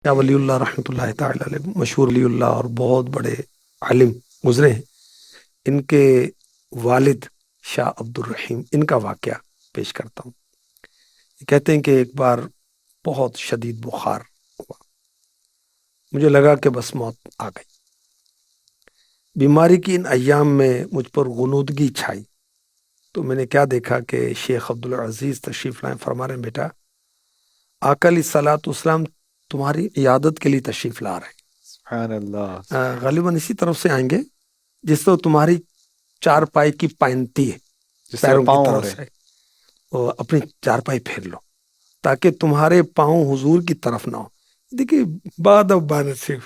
یا ولی اللہ رحمۃ اللہ تعالی علیہ مشہور ولی اللہ اور بہت بڑے عالم گزرے ہیں. ان کے والد شاہ عبد الرحیم، ان کا واقعہ پیش کرتا ہوں. کہتے ہیں کہ ایک بار بہت شدید بخار ہوا، مجھے لگا کہ بس موت آ گئی. بیماری کی ان ایام میں مجھ پر غنودگی چھائی تو میں نے کیا دیکھا کہ شیخ عبدالعزیز تشریف لائے. فرما رہے ہیں بیٹا، آقا علیہ الصلوۃ والسلام تمہاری عیادت کے لیے تشریف لا رہے ہیں. سبحان اللہ. غالباً اسی طرف سے آئیں گے جس طرح تمہاری چار پائی کی پائنتی ہے، جس پیروں پاؤں کی ہو طرف رہے سے وہ اپنی چار پائی پھیر لو تاکہ تمہارے پاؤں حضور کی طرف نہ ہو. دیکھیے بعد اب با نصیب،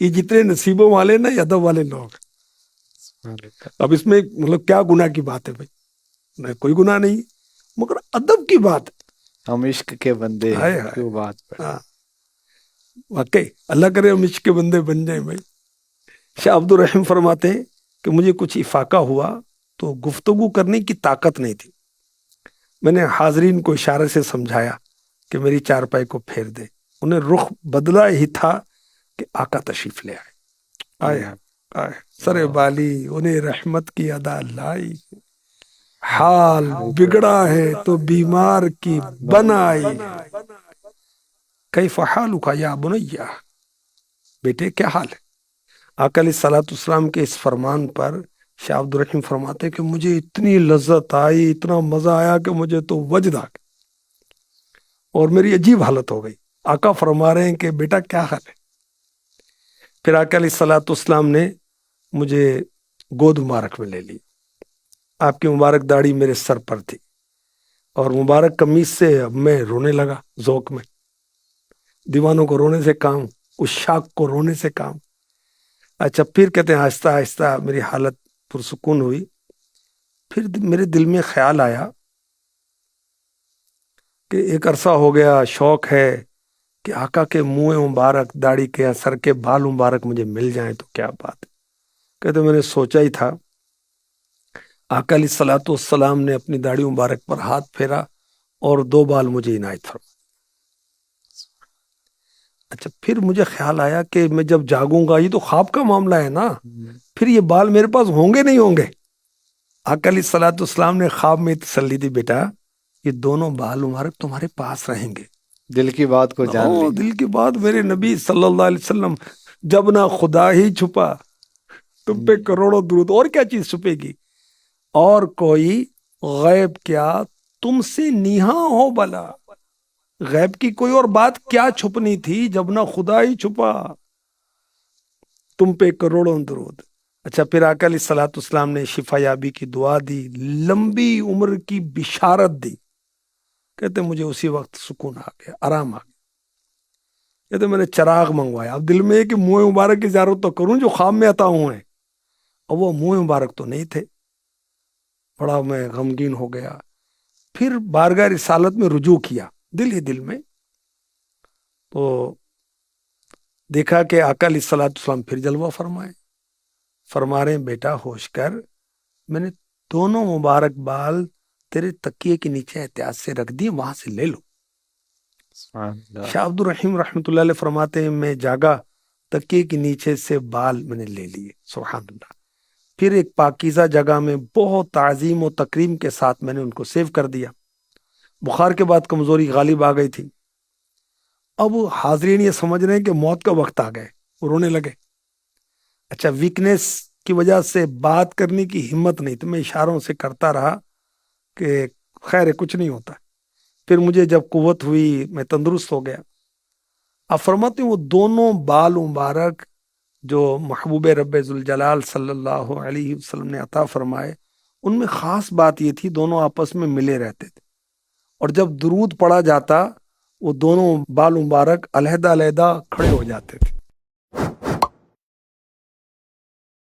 یہ جتنے نصیبوں والے نا یہ ادب والے لوگ. اب اس میں مطلب کیا گناہ کی بات ہے بھائی؟ کوئی گناہ نہیں، مگر ادب کی بات. ہم عشق کے بندے ہائے ہیں، ہائے. کیوں بات پڑے. ہاں واقعی اللہ کرے ہم عشق کے بندے بن جائیں بھائی. شاہ عبد الرحیم فرماتے ہیں کہ مجھے کچھ افاقہ ہوا تو گفتگو کرنے کی طاقت نہیں تھی. میں نے حاضرین کو اشارے سے سمجھایا کہ میری چارپائی کو پھیر دے. انہیں رخ بدلا ہی تھا کہ آقا تشریف لے آئے. آئے آئے سر بالی انہیں رحمت کی ادا لائی، حال بگڑا ہے تو بیمار کی بنائی. کیف حالک یا بنیا، بیٹے کیا حال ہے؟ آقا علیہ الصلوۃ والسلام کے اس فرمان پر شاہ عبد الرحیم فرماتے کہ مجھے اتنی لذت آئی، اتنا مزہ آیا کہ مجھے تو وجد آ گیا اور میری عجیب حالت ہو گئی. آقا فرما رہے ہیں کہ بیٹا کیا حال ہے؟ پھر آقا علیہ الصلوۃ والسلام نے مجھے گود مبارک میں لے لی. آپ کی مبارک داڑھی میرے سر پر تھی اور مبارک قمیص سے اب میں رونے لگا. ذوق میں دیوانوں کو رونے سے کام، اس شاک کو رونے سے کام. اچھا پھر کہتے ہیں آہستہ آہستہ میری حالت پرسکون ہوئی. پھر میرے دل میں خیال آیا کہ ایک عرصہ ہو گیا، شوق ہے کہ آقا کے منہ مبارک، داڑھی کے، سر کے بال مبارک مجھے مل جائیں تو کیا بات ہے. کہتے میں نے سوچا ہی تھا. آقا علیہ الصلوۃ والسلام نے اپنی داڑھی مبارک پر ہاتھ پھیرا اور 2 بال مجھے عنایت فرما. اچھا پھر مجھے خیال آیا کہ میں جب جاگوں گا، یہ تو خواب کا معاملہ ہے نا، پھر یہ بال میرے پاس ہوں گے نہیں ہوں گے؟ آقا علیہ الصلوۃ والسلام نے خواب میں تسلی دی، بیٹا یہ دونوں بال مبارک تمہارے پاس رہیں گے. دل کی بات کو جان لی. دل کی بات میرے نبی صلی اللہ علیہ وسلم، جب نہ خدا ہی چھپا تم پہ کروڑوں درود، اور کیا چیز چھپے گی؟ اور کوئی غیب کیا تم سے نیہاں ہو بلا. غیب کی کوئی اور بات کیا چھپنی تھی جب نہ خدا ہی چھپا تم پہ کروڑوں درود. اچھا پھر آقا علیہ الصلوۃ والسلام نے شفا یابی کی دعا دی، لمبی عمر کی بشارت دی. کہتے مجھے اسی وقت سکون آ گیا، آرام آ گیا. کہتے میں نے چراغ منگوایا. اب دل میں ہے کہ منہ مبارک کی زیارت تو کروں جو خواب میں عطا ہوئے ہیں، اور وہ منہ مبارک تو نہیں تھے. بڑا میں غمگین ہو گیا. پھر بارگاہ رسالت میں رجوع کیا دل ہی دل میں، تو دیکھا کہ آقا علیہ الصلوۃ والسلام پھر جلوہ فرمائے. فرما رہے ہیں بیٹا ہوش کر، میں نے دونوں مبارک بال تیرے تکیے کے نیچے احتیاط سے رکھ دیے، وہاں سے لے لو. شاہ عبد الرحیم رحمۃ اللہ علیہ فرماتے ہیں میں جاگا، تکیے کے نیچے سے بال میں نے لے لیے. سبحان اللہ. پھر ایک پاکیزہ جگہ میں بہت تعظیم و تکریم کے ساتھ میں نے ان کو سیو کر دیا. بخار کے بعد کمزوری غالب آ گئی تھی. اب حاضرین یہ سمجھ رہے ہیں کہ موت کا وقت آ گئے، وہ رونے لگے. اچھا ویکنیس کی وجہ سے بات کرنے کی ہمت نہیں، تو میں اشاروں سے کرتا رہا کہ خیر ہے کچھ نہیں ہوتا. پھر مجھے جب قوت ہوئی میں تندرست ہو گیا. آپ فرماتے ہیں وہ دونوں بال مبارک جو محبوب رب ذوالجلال صلی اللہ علیہ وسلم نے عطا فرمائے، ان میں خاص بات یہ تھی دونوں آپس میں ملے رہتے تھے، اور جب درود پڑھا جاتا وہ دونوں بال مبارک علیحدہ علیحدہ کھڑے ہو جاتے تھے.